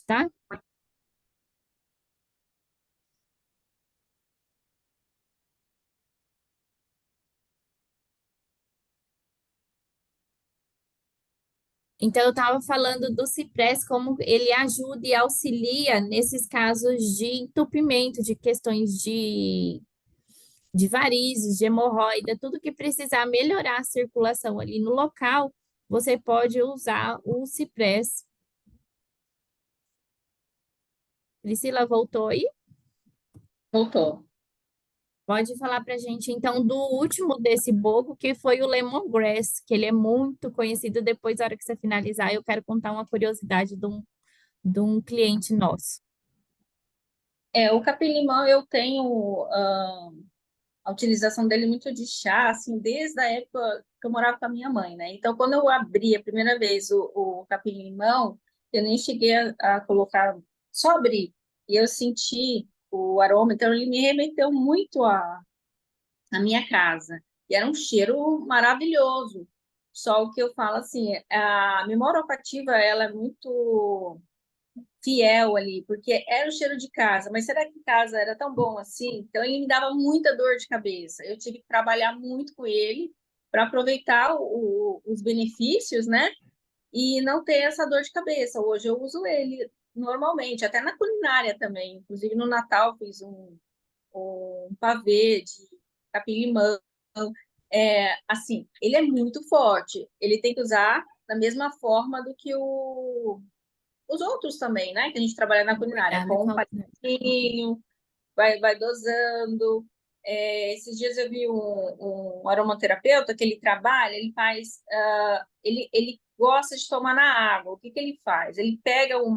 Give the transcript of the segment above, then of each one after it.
tá? Então, eu estava falando do ciprés, como ele ajuda e auxilia nesses casos de entupimento, de questões de varizes, de hemorroida, tudo que precisar melhorar a circulação ali no local, você pode usar o ciprés. Priscila voltou aí? Voltou. Pode falar para a gente, então, do último desse bolo, que foi o lemongrass, que ele é muito conhecido. Depois, na hora que você finalizar, eu quero contar uma curiosidade de um cliente nosso. O capim-limão eu tenho a utilização dele muito de chá, assim, desde a época que eu morava com a minha mãe, né? Então, quando eu abri a primeira vez o capim-limão, eu nem cheguei a colocar, só abri, e eu senti o aroma, então ele me remeteu muito à minha casa. E era um cheiro maravilhoso. Só o que eu falo assim, a memória olfativa, ela é muito fiel ali, porque era o cheiro de casa, mas será que em casa era tão bom assim? Então ele me dava muita dor de cabeça. Eu tive que trabalhar muito com ele para aproveitar os benefícios, né? E não ter essa dor de cabeça. Hoje eu uso ele normalmente, até na culinária também. Inclusive no Natal fiz um pavê de capim-limão. Assim, ele é muito forte. Ele tem que usar da mesma forma do que os outros também, né? Que a gente trabalha na culinária, Cuidado com com um palitinho, vai dosando. Esses dias eu vi um aromaterapeuta que ele trabalha, ele faz, ele gosta de tomar na água. O que que ele faz? Ele pega um,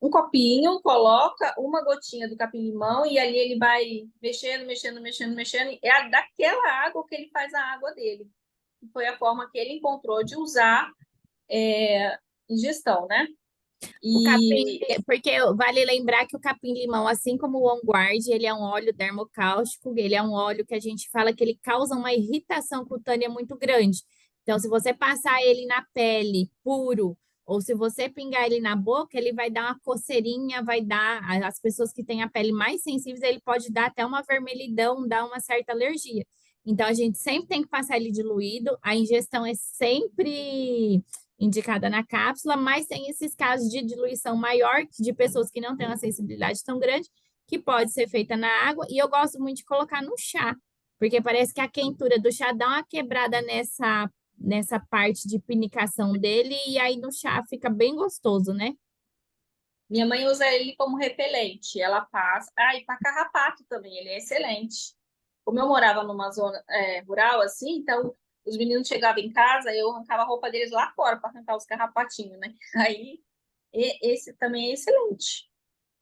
um copinho, coloca uma gotinha do capim-limão e ali ele vai mexendo, mexendo, mexendo, mexendo. E é daquela água que ele faz a água dele. Foi a forma que ele encontrou de usar ingestão, né? o capim, E porque vale lembrar que o capim-limão, assim como o On Guard, ele é um óleo dermocáustico, ele é um óleo que a gente fala que ele causa uma irritação cutânea muito grande. Então, se você passar ele na pele puro, ou se você pingar ele na boca, ele vai dar uma coceirinha, vai dar, as pessoas que têm a pele mais sensíveis, ele pode dar até uma vermelhidão, dar uma certa alergia. Então, a gente sempre tem que passar ele diluído, a ingestão é sempre indicada na cápsula, mas tem esses casos de diluição maior de pessoas que não têm uma sensibilidade tão grande, que pode ser feita na água, e eu gosto muito de colocar no chá, porque parece que a quentura do chá dá uma quebrada nessa parte de pinicação dele, e aí no chá fica bem gostoso, né? minha mãe usa ele como repelente. Ela passa. Ah, e para carrapato também, ele é excelente. Como eu morava numa zona rural, assim, então os meninos chegavam em casa, eu arrancava a roupa deles lá fora para arrancar os carrapatinhos, né? Aí, esse também é excelente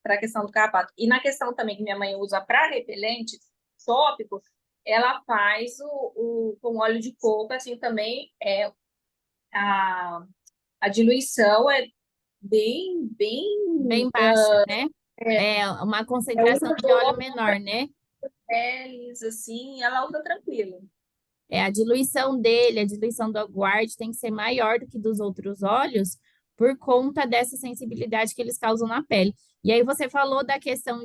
para a questão do carrapato. E na questão também que minha mãe usa para repelente tópico, ela faz com óleo de coco, assim, também a, a diluição é bem Bem baixa, né? é, É uma concentração usa de óleo menor, né? peles, assim, ela usa tranquilo. É, a diluição dele, a diluição do aguarde tem que ser maior do que dos outros óleos por conta dessa sensibilidade que eles causam na pele. E aí você falou da questão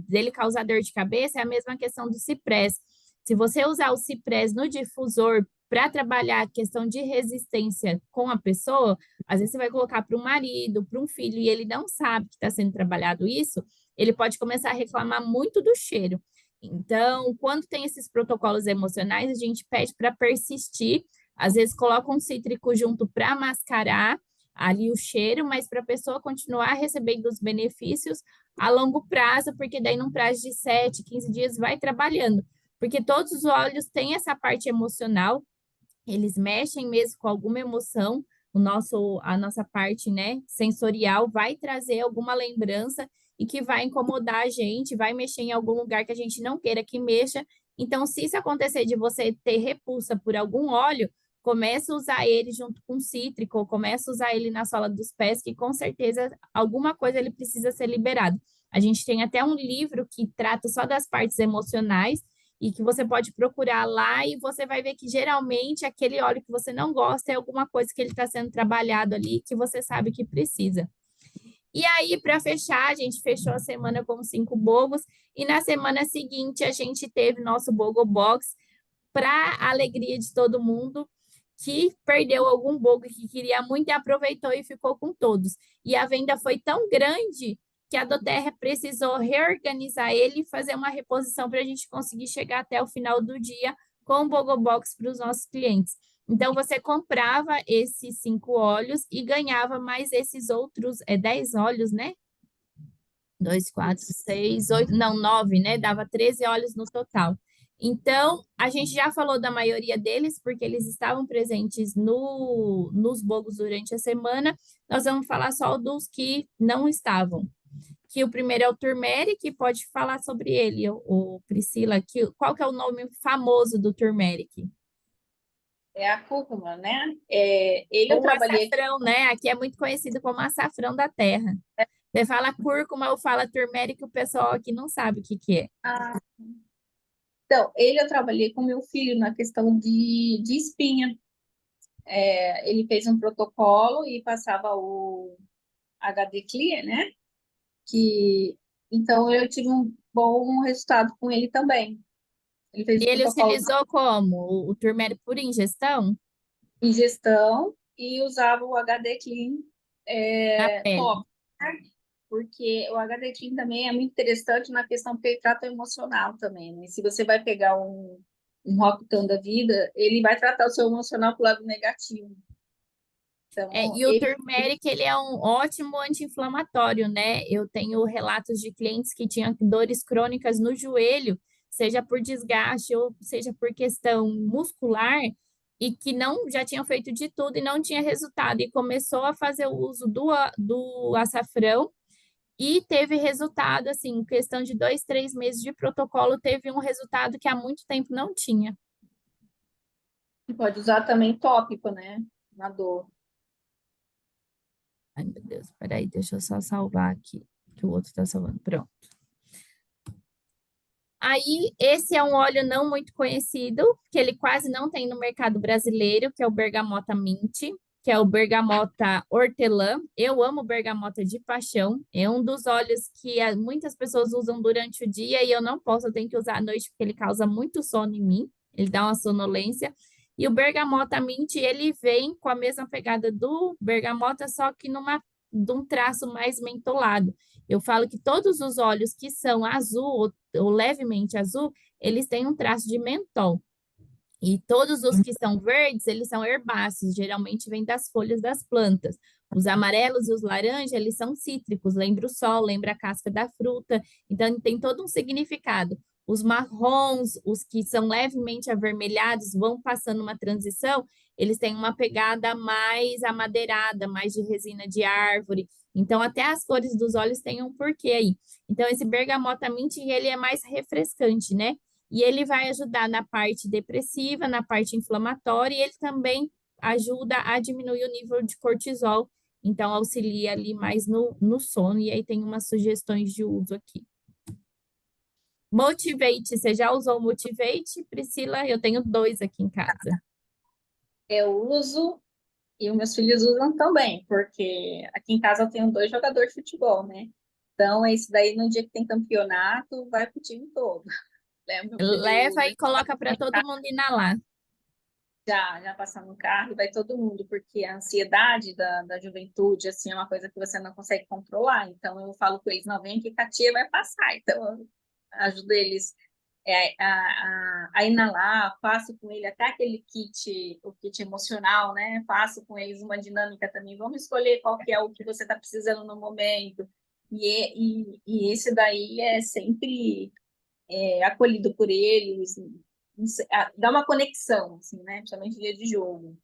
dele causar dor de cabeça, é a mesma questão do ciprés. Se você usar o ciprés no difusor para trabalhar a questão de resistência com a pessoa, às vezes você vai colocar para um marido, para um filho, e ele não sabe que está sendo trabalhado isso, ele pode começar a reclamar muito do cheiro. Então, quando tem esses protocolos emocionais, a gente pede para persistir. Às vezes coloca um cítrico junto para mascarar ali o cheiro, mas para a pessoa continuar recebendo os benefícios a longo prazo, porque daí num prazo de 7, 15 dias vai trabalhando. Porque todos os óleos têm essa parte emocional, eles mexem mesmo com alguma emoção, a nossa parte, né, sensorial vai trazer alguma lembrança e que vai incomodar a gente, vai mexer em algum lugar que a gente não queira que mexa. Então, se isso acontecer de você ter repulsa por algum óleo, comece a usar ele junto com cítrico, ou comece a usar ele na sola dos pés, que com certeza alguma coisa ele precisa ser liberado. A gente tem até um livro que trata só das partes emocionais, e que você pode procurar lá e você vai ver que geralmente aquele óleo que você não gosta é alguma coisa que ele está sendo trabalhado ali que você sabe que precisa. E aí, para fechar, a gente fechou a semana com 5 bogos e na semana seguinte a gente teve nosso Bogo Box para alegria de todo mundo que perdeu algum bogo que queria muito e aproveitou e ficou com todos. E a venda foi tão grande que a Doterra precisou reorganizar ele e fazer uma reposição para a gente conseguir chegar até o final do dia com o Bogo Box para os nossos clientes. Então, você comprava esses 5 óleos e ganhava mais esses outros 10 óleos, né? 2, 4, 6, 8, não, 9, né? Dava 13 óleos no total. Então, a gente já falou da maioria deles, porque eles estavam presentes nos bogos durante a semana. Nós vamos falar só dos que não estavam. Que o primeiro é o turmeric, que pode falar sobre ele, o Priscila, qual que é o nome famoso do turmeric? É a cúrcuma, né? Ele eu Ou trabalhei. açafrão, né? Aqui é muito conhecido como açafrão da terra. Você fala cúrcuma ou fala turmeric, o pessoal aqui não sabe o que que é. Ah, então, ele eu trabalhei com meu filho na questão de espinha. Ele fez um protocolo e passava o HD Clear, né? Que então eu tive um bom resultado com ele também. Ele fez E o ele protocolo utilizou como? O turmeric por ingestão? de ingestão e usava o HD Clean Na pele. top, né? Porque o HD Clean também é muito interessante na questão porque ele trata o emocional também, né? Se você vai pegar um Roacutan da vida, ele vai tratar o seu emocional pro lado negativo. Então, E o turmeric, ele é um ótimo anti-inflamatório, né? Eu tenho relatos de clientes que tinham dores crônicas no joelho, seja por desgaste ou seja por questão muscular, e que não já tinham feito de tudo e não tinha resultado. E começou a fazer o uso do açafrão e teve resultado, assim, em questão de 2, 3 meses de protocolo, teve um resultado que há muito tempo não tinha. pode usar também tópico, né? Na dor. Ai, meu Deus, peraí, deixa eu só salvar aqui, que o outro está salvando. Pronto. Aí, esse é um óleo não muito conhecido, que ele quase não tem no mercado brasileiro, que é o Bergamota Mint, que é o Bergamota Hortelã. Eu amo bergamota de paixão. É um dos óleos que muitas pessoas usam durante o dia e eu não posso, eu tenho que usar à noite porque ele causa muito sono em mim. Ele dá uma sonolência. E o Bergamota Mint, ele vem com a mesma pegada do bergamota, só que de um traço mais mentolado. Eu falo que todos os óleos que são azul ou levemente azul, eles têm um traço de mentol. E todos os que são verdes, eles são herbáceos, geralmente vêm das folhas das plantas. Os amarelos e os laranjas, eles são cítricos, lembra o sol, lembra a casca da fruta, então tem todo um significado. Os marrons, os que são levemente avermelhados, vão passando uma transição, eles têm uma pegada mais amadeirada, mais de resina de árvore. Então, até as cores dos óleos têm um porquê aí. Então, esse bergamota mint, ele é mais refrescante, né? E ele vai ajudar na parte depressiva, na parte inflamatória, e ele também ajuda a diminuir o nível de cortisol, então auxilia ali mais no sono, e aí tem umas sugestões de uso aqui. Motivate, você já usou o Motivate, Priscila? Eu tenho 2 aqui em casa. Eu uso e os meus filhos usam também, porque aqui em casa eu tenho 2 jogadores de futebol, né? Então, é isso daí no dia que tem campeonato, vai pro time todo. Lembra meu filho Leva e coloca para todo mundo inalar. já passar no carro e vai todo mundo, porque a ansiedade da juventude, assim, é uma coisa que você não consegue controlar. Então, eu falo com eles, não, vem que a tia vai passar. Então, eu ajudo eles a inalar, faço com ele até aquele kit, o kit emocional, né? Faço com eles uma dinâmica também. Vamos escolher qual que é o que você está precisando no momento. E esse daí é sempre acolhido por eles, dá uma conexão, assim, né? Principalmente dia de jogo.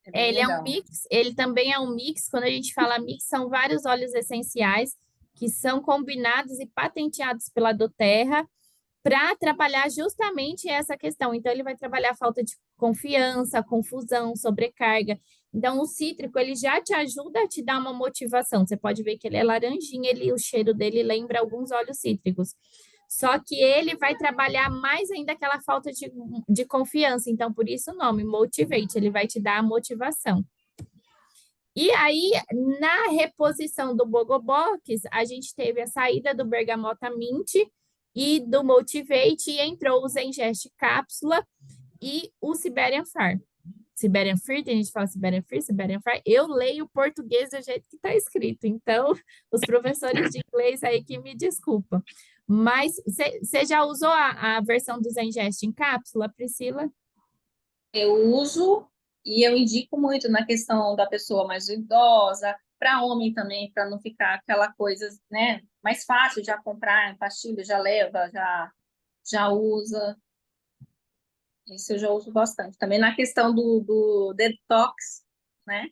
É bem Ele é um legal. mix, ele também é um mix. Quando a gente fala mix, são vários óleos essenciais que são combinados e patenteados pela Doterra para trabalhar justamente essa questão. Então, ele vai trabalhar a falta de confiança, confusão, sobrecarga. Então, o cítrico, ele já te ajuda a te dar uma motivação. Você pode ver que ele é laranjinha, o cheiro dele lembra alguns óleos cítricos. Só que ele vai trabalhar mais ainda aquela falta de confiança. Então, por isso o nome, Motivate, ele vai te dar a motivação. E aí, na reposição do Bogobox, a gente teve a saída do Bergamota Mint e do Motivate, e entrou o Zengest Cápsula e o Siberian Far. Siberian Free, tem gente que fala Siberian Free, Siberian Far. Eu leio o português do jeito que está escrito, então os professores de inglês aí que me desculpam. Mas você já usou a versão do Zengest em cápsula, Priscila? Eu uso e eu indico muito na questão da pessoa mais idosa, para homem também, para não ficar aquela coisa, né, mais fácil de comprar em pastilha, já leva, já usa. Isso eu já uso bastante. Também na questão do detox, né,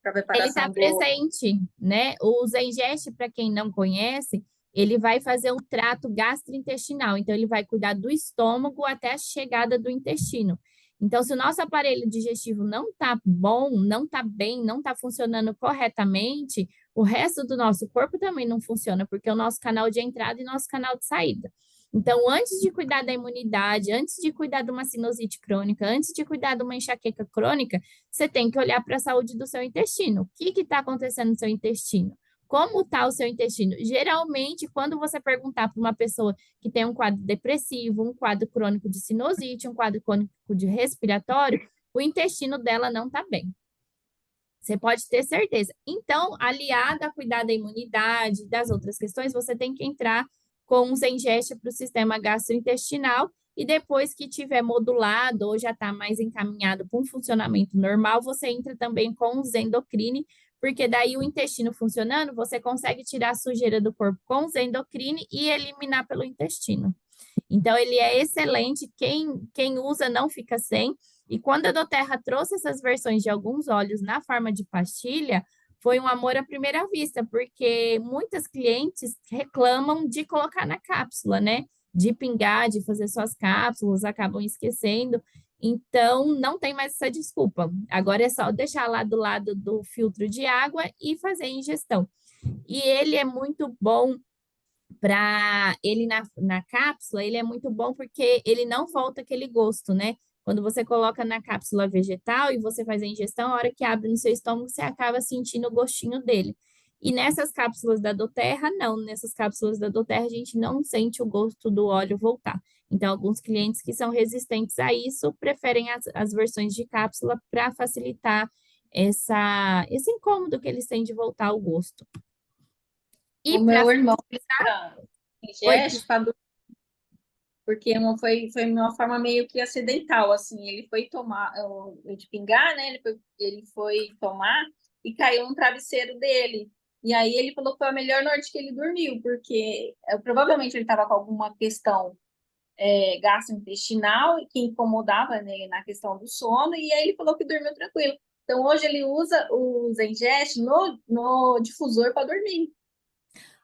para Ele está preparação do. presente, né? O Zengest, para quem não conhece, ele vai fazer um trato gastrointestinal. Então, ele vai cuidar do estômago até a chegada do intestino. Então, se o nosso aparelho digestivo não está bom, não está bem, não está funcionando corretamente, o resto do nosso corpo também não funciona, porque é o nosso canal de entrada e nosso canal de saída. Então, antes de cuidar da imunidade, antes de cuidar de uma sinusite crônica, antes de cuidar de uma enxaqueca crônica, você tem que olhar para a saúde do seu intestino. O que está acontecendo no seu intestino? Como está o seu intestino? Geralmente, quando você perguntar para uma pessoa que tem um quadro depressivo, um quadro crônico de sinusite, um quadro crônico de respiratório, o intestino dela não está bem. Você pode ter certeza. Então, aliada a cuidar da imunidade, das outras questões, você tem que entrar com um Zengest para o sistema gastrointestinal e depois que tiver modulado ou já está mais encaminhado para um funcionamento normal, você entra também com o Zendocrine, porque daí o intestino funcionando, você consegue tirar a sujeira do corpo com o Zendocrine e eliminar pelo intestino. Então, ele é excelente, quem usa não fica sem. E quando a Doterra trouxe essas versões de alguns óleos na forma de pastilha, foi um amor à primeira vista, porque muitas clientes reclamam de colocar na cápsula, né? De pingar, de fazer suas cápsulas, acabam esquecendo. Então, não tem mais essa desculpa. Agora é só deixar lá do lado do filtro de água e fazer a ingestão. E ele é muito bom para ele na cápsula, ele é muito bom porque ele não volta aquele gosto, né? Quando você coloca na cápsula vegetal e você faz a ingestão, a hora que abre no seu estômago, você acaba sentindo o gostinho dele. E nessas cápsulas da Doterra, não. Nessas cápsulas da Doterra, a gente não sente o gosto do óleo voltar. Então, alguns clientes que são resistentes a isso preferem as versões de cápsula para facilitar esse incômodo que eles têm de voltar ao gosto. O E para meu irmão Oi, ingeste porque foi uma forma meio que acidental, assim, ele foi tomar, de pingar, né, ele foi tomar e caiu no travesseiro dele, e aí ele falou que foi a melhor noite que ele dormiu, porque provavelmente ele estava com alguma questão gastrointestinal que incomodava, né, na questão do sono, e aí ele falou que dormiu tranquilo. Então hoje ele usa o Zengest no difusor para dormir.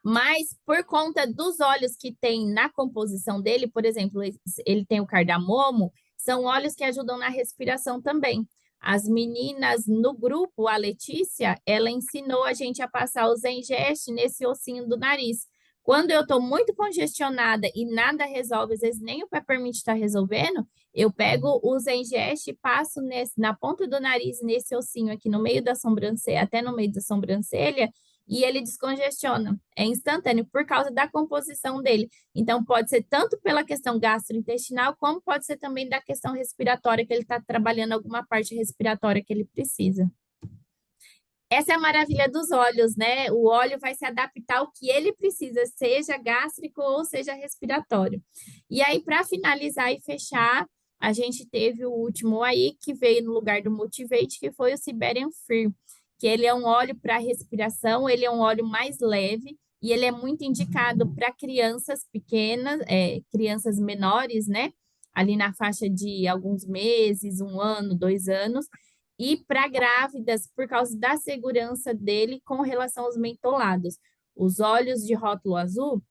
mas por conta dos óleos que tem na composição dele, por exemplo, ele tem o cardamomo, são óleos que ajudam na respiração também. As meninas no grupo, a Letícia, ela ensinou a gente a passar o Zengest nesse ossinho do nariz. Quando eu estou muito congestionada e nada resolve, às vezes nem o Peppermint está resolvendo, eu pego o Zengest e passo na ponta do nariz, nesse ossinho aqui no meio da sobrancelha, até no meio da sobrancelha, e ele descongestiona. É instantâneo por causa da composição dele. Então, pode ser tanto pela questão gastrointestinal, como pode ser também da questão respiratória, que ele está trabalhando alguma parte respiratória que ele precisa. Essa é a maravilha dos óleos, né? O óleo vai se adaptar ao que ele precisa, seja gástrico ou seja respiratório. E aí, para finalizar e fechar, a gente teve o último aí, que veio no lugar do Motivate, que foi o Siberian Free, que ele é um óleo para respiração, ele é um óleo mais leve e ele é muito indicado para crianças pequenas, crianças menores, né? Ali na faixa de alguns meses, 1 ano, 2 anos, e para grávidas, por causa da segurança dele com relação aos mentolados. Os óleos de rótulo azul,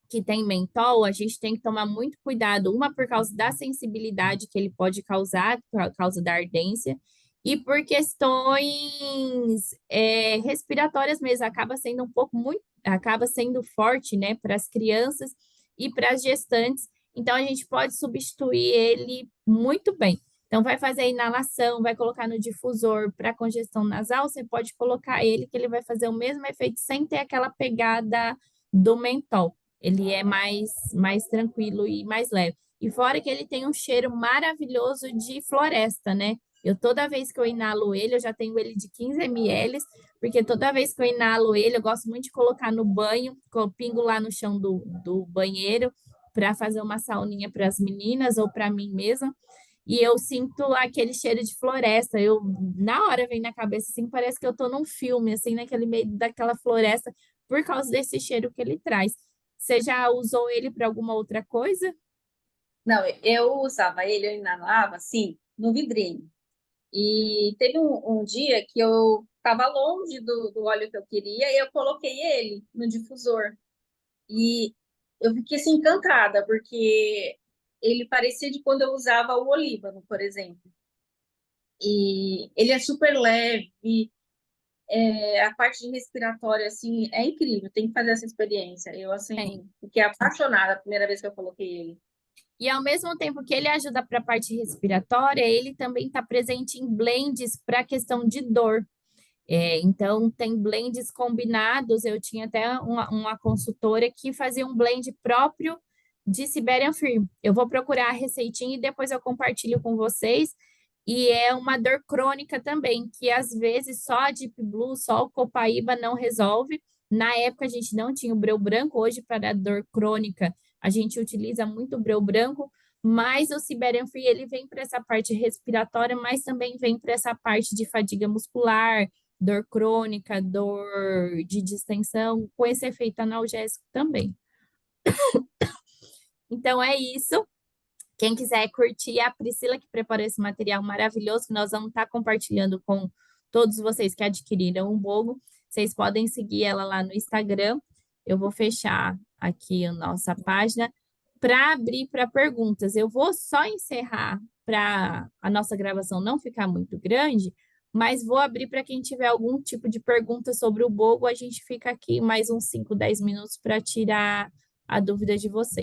que tem mentol, a gente tem que tomar muito cuidado, uma por causa da sensibilidade que ele pode causar, por causa da ardência, e por questões respiratórias mesmo, acaba sendo um pouco muito, acaba sendo forte, né, para as crianças, e para as gestantes. Então, a gente pode substituir ele muito bem. Então, vai fazer a inalação, vai colocar no difusor para congestão nasal, você pode colocar ele, que ele vai fazer o mesmo efeito sem ter aquela pegada do mentol. Ele é mais tranquilo e mais leve. E fora que ele tem um cheiro maravilhoso de floresta, né? Toda vez que eu inalo ele, eu já tenho ele de 15 ml, porque toda vez que eu inalo ele, eu gosto muito de colocar no banho, pingo lá no chão do banheiro para fazer uma sauninha para as meninas ou para mim mesma. E eu sinto aquele cheiro de floresta. Na hora vem na cabeça assim, parece que eu tô num filme, assim, naquele meio daquela floresta, por causa desse cheiro que ele traz. Você já usou ele para alguma outra coisa? Não, eu usava ele, eu inalava, assim, no vidrinho. E teve um dia que eu estava longe do óleo que eu queria e eu coloquei ele no difusor. E eu fiquei assim encantada, porque ele parecia de quando eu usava o olíbano, por exemplo. E ele é super leve, a parte de respiratória, assim, é incrível, tem que fazer essa experiência. Eu, Tem. assim, fiquei apaixonada a primeira vez que eu coloquei ele. E ao mesmo tempo que ele ajuda para a parte respiratória, ele também está presente em blends para a questão de dor. Então, tem blends combinados. Eu tinha até uma consultora que fazia um blend próprio de Siberian Firm. Eu vou procurar a receitinha e depois eu compartilho com vocês. E é uma dor crônica também, que às vezes só a Deep Blue, só o Copaíba não resolve. Na época a gente não tinha o breu branco, hoje para a dor crônica a gente utiliza muito o breu branco, mas o Siberian Free ele vem para essa parte respiratória, mas também vem para essa parte de fadiga muscular, dor crônica, dor de distensão, com esse efeito analgésico também. Então é isso. Quem quiser curtir, a Priscila que preparou esse material maravilhoso, que nós vamos estar compartilhando com todos vocês que adquiriram o Bogo. Vocês podem seguir ela lá no Instagram. Eu vou fechar aqui a nossa página para abrir para perguntas. Eu vou só encerrar para a nossa gravação não ficar muito grande, mas vou abrir para quem tiver algum tipo de pergunta sobre o Bogo. A gente fica aqui mais uns 5, 10 minutos para tirar a dúvida de vocês.